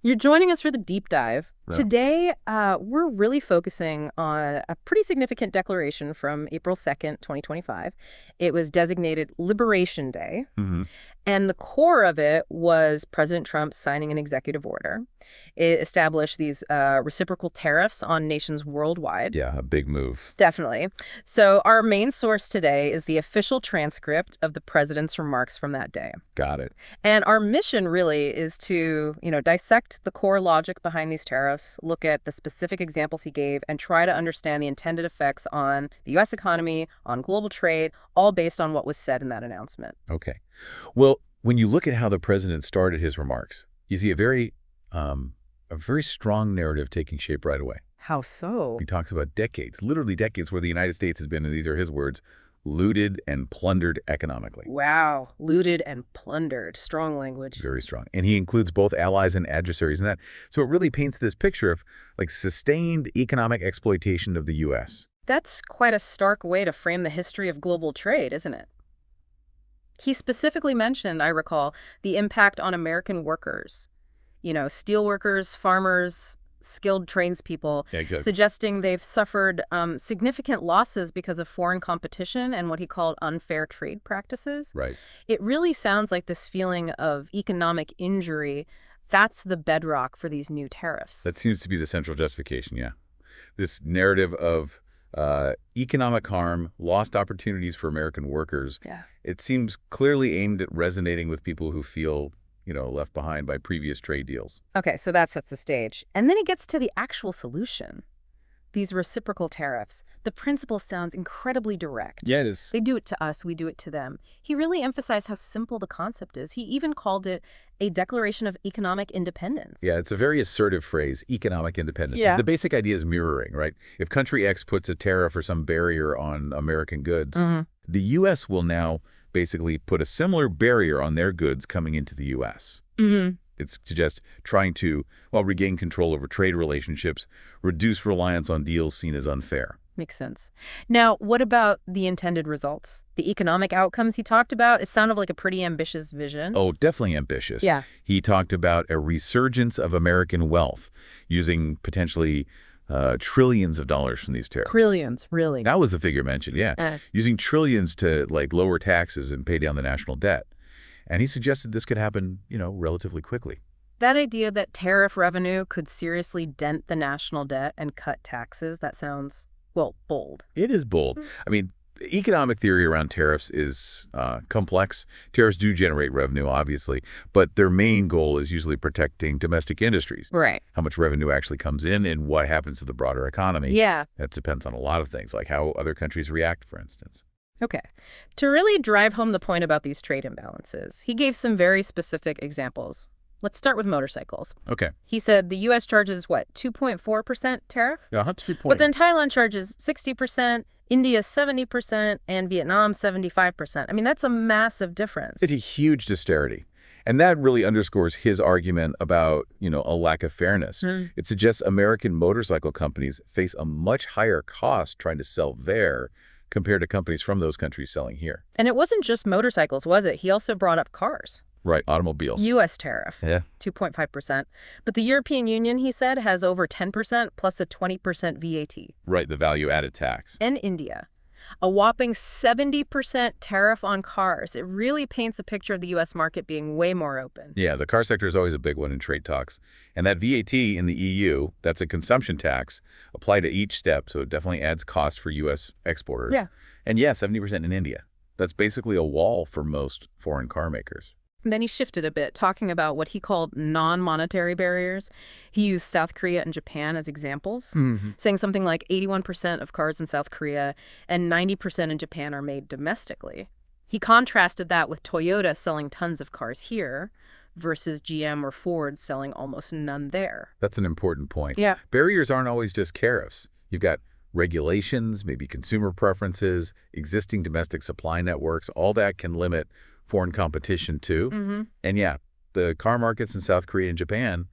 You're joining us for the deep dive. Yeah. Today, we're really focusing on a pretty significant declaration from April 2nd, 2025. It was designated Liberation Day, Hmm. and the core of it was President Trump signing an executive order. It established these reciprocal tariffs on nations worldwide. Yeah, a big move. Definitely. So our main source today is the official transcript of the president's remarks from that day. Got it. And our mission really is to, dissect the core logic behind these tariffs, look at the specific examples he gave, and try to understand the intended effects on the U.S. economy, on global trade, all based on what was said in that announcement. Okay. Well, when you look at how the president started his remarks, you see a very strong narrative taking shape right away. How so? He talks about decades, literally decades, where the United States has been, and these are his words, looted and plundered economically. Wow, looted and plundered. Strong language. Very strong. And he includes both allies and adversaries in that. So it really paints this picture of like sustained economic exploitation of the U.S. That's quite a stark way to frame the history of global trade, isn't it? He specifically mentioned, I recall, the impact on American workers. Steel workers, farmers, skilled tradespeople, Yeah, good. suggesting they've suffered significant losses because of foreign competition and what he called unfair trade practices. Right. It really sounds like this feeling of economic injury, that's the bedrock for these new tariffs. That seems to be the central justification, yeah. This narrative of economic harm, lost opportunities for American workers, Yeah. it seems clearly aimed at resonating with people who feel, left behind by previous trade deals. Okay, so that sets the stage. And then he gets to the actual solution. These reciprocal tariffs. The principle sounds incredibly direct. Yeah, it is. They do it to us, we do it to them. He really emphasized how simple the concept is. He even called it a declaration of economic independence. Yeah, it's a very assertive phrase, economic independence. Yeah. The basic idea is mirroring, right? If country X puts a tariff or some barrier on American goods, the U.S. will now basically put a similar barrier on their goods coming into the U.S. Mm-hmm. It suggests trying to, regain control over trade relationships, reduce reliance on deals seen as unfair. Makes sense. Now, what about the intended results? The economic outcomes he talked about? It sounded like a pretty ambitious vision. Oh, definitely ambitious. Yeah. He talked about a resurgence of American wealth using potentially trillions of dollars from these tariffs. Trillions, really. That was the figure mentioned, yeah. Using trillions to lower taxes and pay down the national debt. And he suggested this could happen, relatively quickly. That idea that tariff revenue could seriously dent the national debt and cut taxes, that sounds, bold. It is bold. I mean, economic theory around tariffs is complex. Tariffs do generate revenue, obviously, but their main goal is usually protecting domestic industries. Right. How much revenue actually comes in and what happens to the broader economy. Yeah. That depends on a lot of things, like how other countries react, for instance. Okay. To really drive home the point about these trade imbalances, he gave some very specific examples. Let's start with motorcycles. Okay. He said the U.S. charges, 2.4% tariff? Yeah, that's a good point. But then Thailand charges 60%, India 70%, and Vietnam 75%. I mean, that's a massive difference. It's a huge disparity. And that really underscores his argument about, a lack of fairness. It suggests American motorcycle companies face a much higher cost trying to sell there compared to companies from those countries selling here. And it wasn't just motorcycles, was it? He also brought up cars. Right, automobiles. U.S. tariff, Yeah. 2.5%. But the European Union, he said, has over 10% plus a 20% VAT. Right, the value-added tax. And India, a whopping 70% tariff on cars. It really paints a picture of the U.S. market being way more open. Yeah, the car sector is always a big one in trade talks. And that VAT in the EU, that's a consumption tax, applied to each step, so it definitely adds cost for U.S. exporters. Yeah. And 70% in India. That's basically a wall for most foreign car makers. And then he shifted a bit, talking about what he called non-monetary barriers. He used South Korea and Japan as examples, saying something like 81% of cars in South Korea and 90% in Japan are made domestically. He contrasted that with Toyota selling tons of cars here versus GM or Ford selling almost none there. That's an important point. Yeah. Barriers aren't always just tariffs. You've got regulations, maybe consumer preferences, existing domestic supply networks. All that can limit foreign competition too. And the car markets in South Korea and Japan,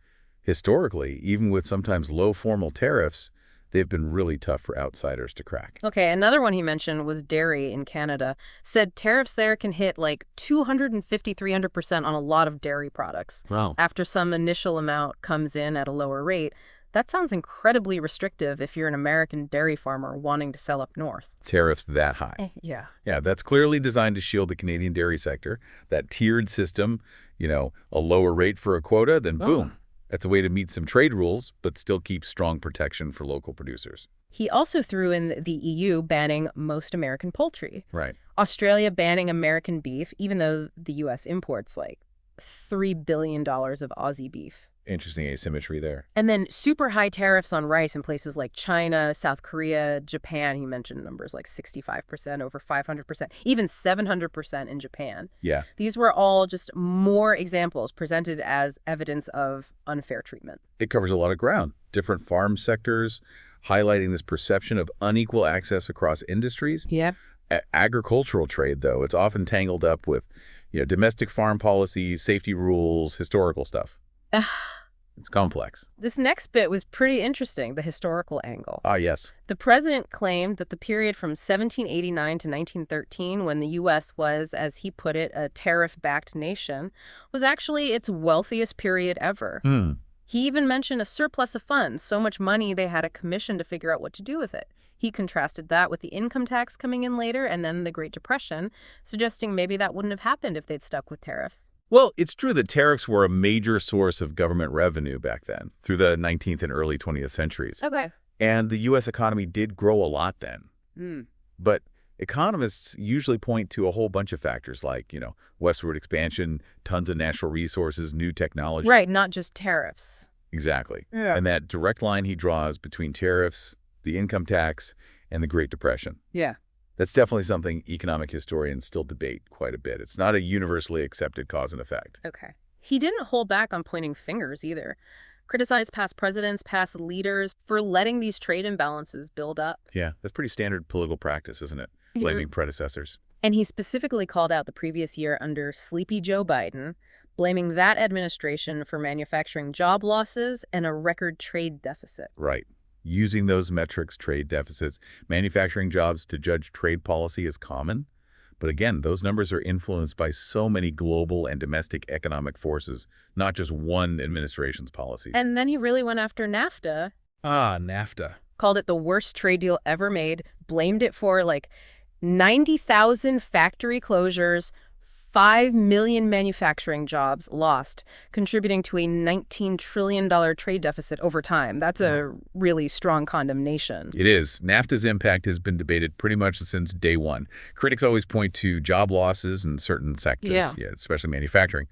historically, even with sometimes low formal tariffs, they've been really tough for outsiders to crack. Okay, another one he mentioned was dairy in Canada. Said tariffs there can hit like 250, 300% on a lot of dairy products. Wow. After some initial amount comes in at a lower rate. That sounds incredibly restrictive if you're an American dairy farmer wanting to sell up north. Tariffs that high. Yeah. Yeah, that's clearly designed to shield the Canadian dairy sector. That tiered system, a lower rate for a quota, then boom. That's a way to meet some trade rules, but still keep strong protection for local producers. He also threw in the EU banning most American poultry. Right. Australia banning American beef, even though the U.S. imports like $3 billion of Aussie beef. Interesting asymmetry there. And then super high tariffs on rice in places like China, South Korea, Japan. He mentioned numbers like 65%, over 500%, even 700% in Japan. Yeah. These were all just more examples presented as evidence of unfair treatment. It covers a lot of ground. Different farm sectors, highlighting this perception of unequal access across industries. Yeah. Agricultural trade, though, it's often tangled up with, domestic farm policies, safety rules, historical stuff. It's complex. This next bit was pretty interesting, the historical angle. Ah, yes. The president claimed that the period from 1789 to 1913, when the U.S. was, as he put it, a tariff-backed nation, was actually its wealthiest period ever. He even mentioned a surplus of funds, so much money they had a commission to figure out what to do with it. He contrasted that with the income tax coming in later and then the Great Depression, suggesting maybe that wouldn't have happened if they'd stuck with tariffs. Well, it's true that tariffs were a major source of government revenue back then, through the 19th and early 20th centuries. Okay. And the U.S. economy did grow a lot then. But economists usually point to a whole bunch of factors like, westward expansion, tons of natural resources, new technology. Right, not just tariffs. Exactly. Yeah. And that direct line he draws between tariffs, the income tax, and the Great Depression. Yeah. That's definitely something economic historians still debate quite a bit. It's not a universally accepted cause and effect. Okay. He didn't hold back on pointing fingers either. Criticized past presidents, past leaders for letting these trade imbalances build up. Yeah, that's pretty standard political practice, isn't it? Blaming predecessors. And he specifically called out the previous year under Sleepy Joe Biden, blaming that administration for manufacturing job losses and a record trade deficit. Right. Using those metrics, trade deficits, manufacturing jobs to judge trade policy is common. But again, those numbers are influenced by so many global and domestic economic forces, not just one administration's policies. And then he really went after NAFTA. NAFTA. Called it the worst trade deal ever made, blamed it for like 90,000 factory closures, 5 million manufacturing jobs lost, contributing to a $19 trillion trade deficit over time. That's a really strong condemnation. It is. NAFTA's impact has been debated pretty much since day one. Critics always point to job losses in certain sectors, especially manufacturing.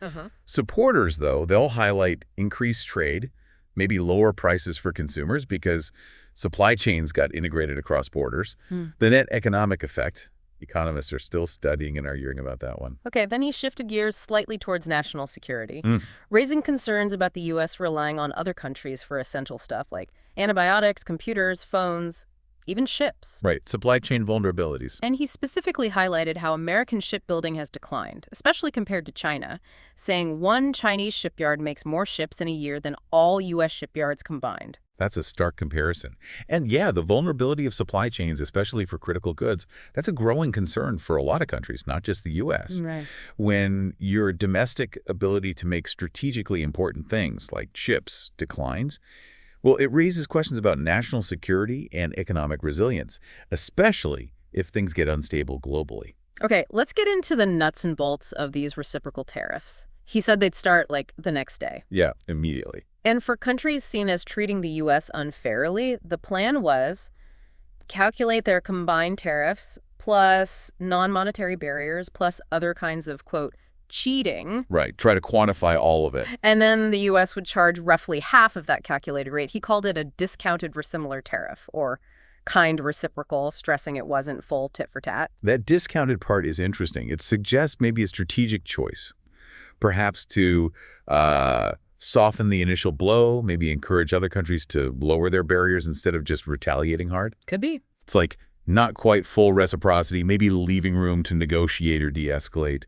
Supporters, though, they'll highlight increased trade, maybe lower prices for consumers because supply chains got integrated across borders. The net economic effect, economists are still studying and arguing about that one. Okay, then he shifted gears slightly towards national security, raising concerns about the U.S. relying on other countries for essential stuff like antibiotics, computers, phones, even ships. Right, supply chain vulnerabilities. And he specifically highlighted how American shipbuilding has declined, especially compared to China, saying one Chinese shipyard makes more ships in a year than all U.S. shipyards combined. That's a stark comparison. And yeah, the vulnerability of supply chains, especially for critical goods, that's a growing concern for a lot of countries, not just the U.S. Right. When your domestic ability to make strategically important things like chips declines, well, it raises questions about national security and economic resilience, especially if things get unstable globally. Okay, let's get into the nuts and bolts of these reciprocal tariffs. He said they'd start, like, the next day. Yeah, immediately. And for countries seen as treating the U.S. unfairly, the plan was calculate their combined tariffs plus non-monetary barriers plus other kinds of, quote, cheating. Right. Try to quantify all of it. And then the U.S. would charge roughly half of that calculated rate. He called it a discounted reciprocal tariff, or kind reciprocal, stressing it wasn't full tit for tat. That discounted part is interesting. It suggests maybe a strategic choice, perhaps to soften the initial blow, maybe encourage other countries to lower their barriers instead of just retaliating hard. Could be. It's like not quite full reciprocity, maybe leaving room to negotiate or de-escalate.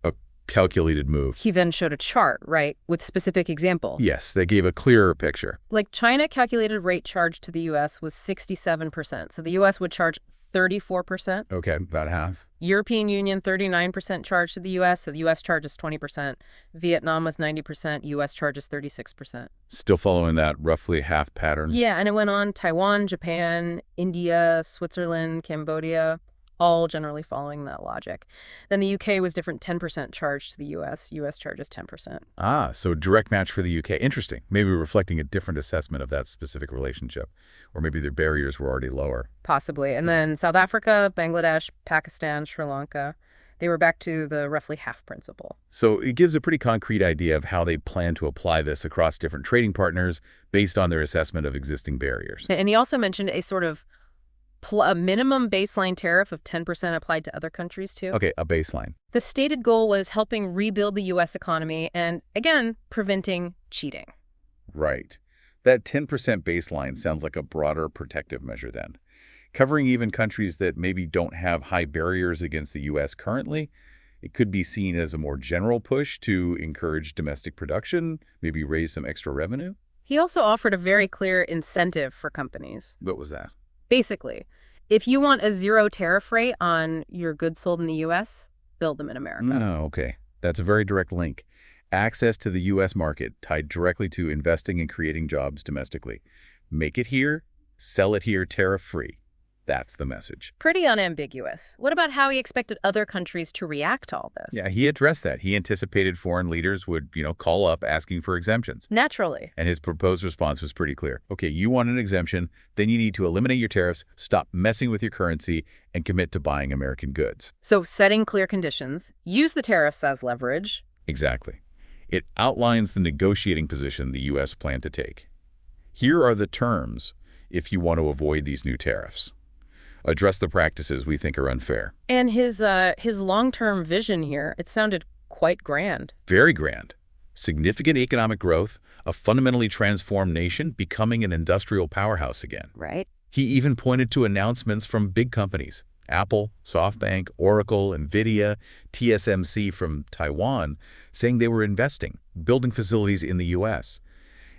A calculated move. He then showed a chart, right, with specific example. Yes, they gave a clearer picture. Like China calculated rate charge to the U.S. was 67%. So the U.S. would charge 34%. Okay, about half. European Union, 39% charge to the U.S., so the U.S. charges 20%. Vietnam was 90%, U.S. charges 36%. Still following that roughly half pattern? Yeah, and it went on Taiwan, Japan, India, Switzerland, Cambodia, all generally following that logic. Then the UK was different, 10% charge to the US. US charges 10%. Ah, so direct match for the UK. Interesting. Maybe reflecting a different assessment of that specific relationship. Or maybe their barriers were already lower. Possibly. And then South Africa, Bangladesh, Pakistan, Sri Lanka, they were back to the roughly half principle. So it gives a pretty concrete idea of how they plan to apply this across different trading partners based on their assessment of existing barriers. And he also mentioned a sort of a minimum baseline tariff of 10% applied to other countries, too. Okay, a baseline. The stated goal was helping rebuild the U.S. economy and, again, preventing cheating. Right. That 10% baseline sounds like a broader protective measure then, covering even countries that maybe don't have high barriers against the U.S. currently. It could be seen as a more general push to encourage domestic production, maybe raise some extra revenue. He also offered a very clear incentive for companies. What was that? Basically, if you want a zero tariff rate on your goods sold in the U.S., build them in America. Oh, okay. That's a very direct link. Access to the U.S. market tied directly to investing and creating jobs domestically. Make it here, sell it here tariff-free. That's the message. Pretty unambiguous. What about how he expected other countries to react to all this? Yeah, he addressed that. He anticipated foreign leaders would, call up asking for exemptions. Naturally. And his proposed response was pretty clear. Okay, you want an exemption, then you need to eliminate your tariffs, stop messing with your currency, and commit to buying American goods. So setting clear conditions, use the tariffs as leverage. Exactly. It outlines the negotiating position the U.S. planned to take. Here are the terms if you want to avoid these new tariffs. Address the practices we think are unfair. And his long-term vision here, it sounded quite grand. Very grand. Significant economic growth, a fundamentally transformed nation becoming an industrial powerhouse again. Right. He even pointed to announcements from big companies, Apple, SoftBank, Oracle, NVIDIA, TSMC from Taiwan, saying they were investing, building facilities in the U.S.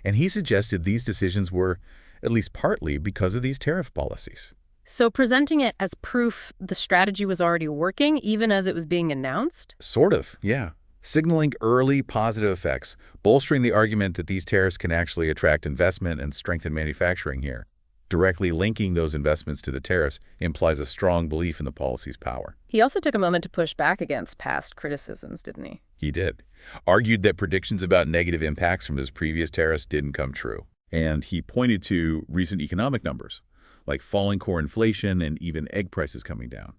And he suggested these decisions were, at least partly, because of these tariff policies. So presenting it as proof the strategy was already working, even as it was being announced? Sort of, yeah. Signaling early positive effects, bolstering the argument that these tariffs can actually attract investment and strengthen manufacturing here. Directly linking those investments to the tariffs implies a strong belief in the policy's power. He also took a moment to push back against past criticisms, didn't he? He did. Argued that predictions about negative impacts from his previous tariffs didn't come true. And he pointed to recent economic numbers, like falling core inflation and even egg prices coming down,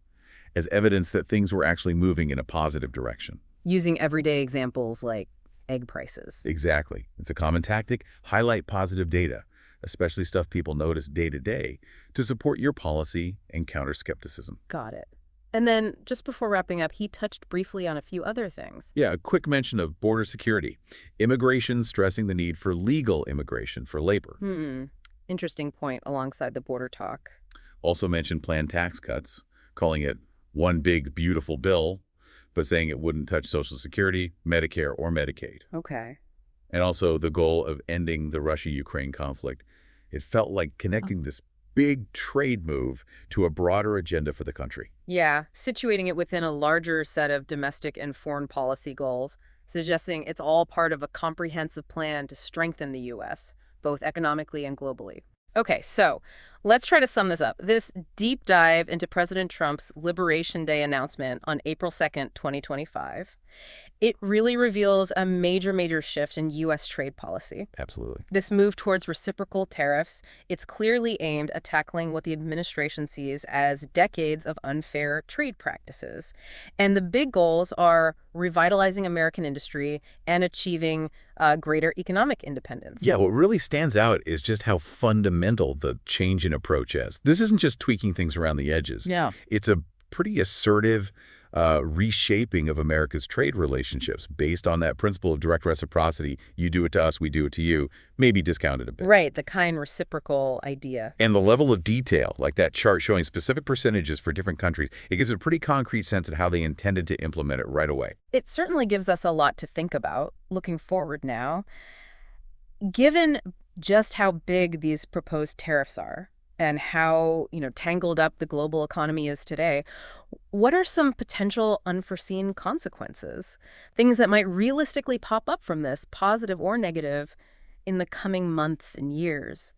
as evidence that things were actually moving in a positive direction. Using everyday examples like egg prices. Exactly. It's a common tactic. Highlight positive data, especially stuff people notice day to day, to support your policy and counter skepticism. Got it. And then, just before wrapping up, he touched briefly on a few other things. Yeah, a quick mention of border security. Immigration, stressing the need for legal immigration for labor. Interesting point alongside the border talk. Also mentioned planned tax cuts, calling it one big, beautiful bill, but saying it wouldn't touch Social Security, Medicare, or Medicaid. Okay. And also the goal of ending the Russia-Ukraine conflict. It felt like connecting this big trade move to a broader agenda for the country. Yeah, situating it within a larger set of domestic and foreign policy goals, suggesting it's all part of a comprehensive plan to strengthen the U.S., both economically and globally. Okay, so let's try to sum this up. This deep dive into President Trump's Liberation Day announcement on April 2nd, 2025, it really reveals a major shift in U.S. trade policy. Absolutely. This move towards reciprocal tariffs, it's clearly aimed at tackling what the administration sees as decades of unfair trade practices. And the big goals are revitalizing American industry and achieving greater economic independence. Yeah, what really stands out is just how fundamental the change in approach is. This isn't just tweaking things around the edges. Yeah. It's a pretty assertive, reshaping of America's trade relationships based on that principle of direct reciprocity. You do it to us, we do it to you, maybe discounted a bit. Right, the kind reciprocal idea. And the level of detail, like that chart showing specific percentages for different countries, it gives a pretty concrete sense of how they intended to implement it right away. It certainly gives us a lot to think about looking forward now. Given just how big these proposed tariffs are and how, tangled up the global economy is today, what are some potential unforeseen consequences? Things that might realistically pop up from this, positive or negative, in the coming months and years?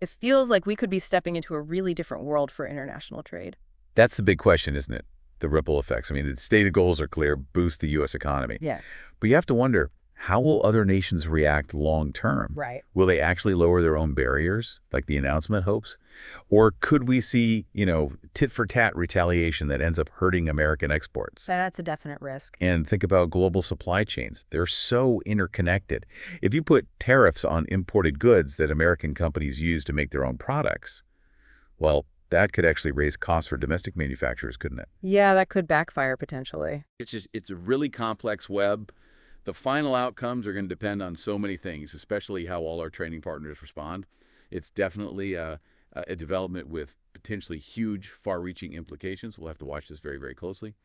It feels like we could be stepping into a really different world for international trade. That's the big question, isn't it? The ripple effects. I mean, the stated goals are clear, boost the U.S. economy. Yeah, But you have to wonder, how will other nations react long term? right. Will they actually lower their own barriers, like the announcement hopes? Or could we see, tit-for-tat retaliation that ends up hurting American exports? That's a definite risk. And think about global supply chains. They're so interconnected. If you put tariffs on imported goods that American companies use to make their own products, well, that could actually raise costs for domestic manufacturers, couldn't it? Yeah, that could backfire potentially. It's a really complex web. The final outcomes are going to depend on so many things, especially how all our trading partners respond. It's definitely a development with potentially huge, far-reaching implications. We'll have to watch this very, very closely.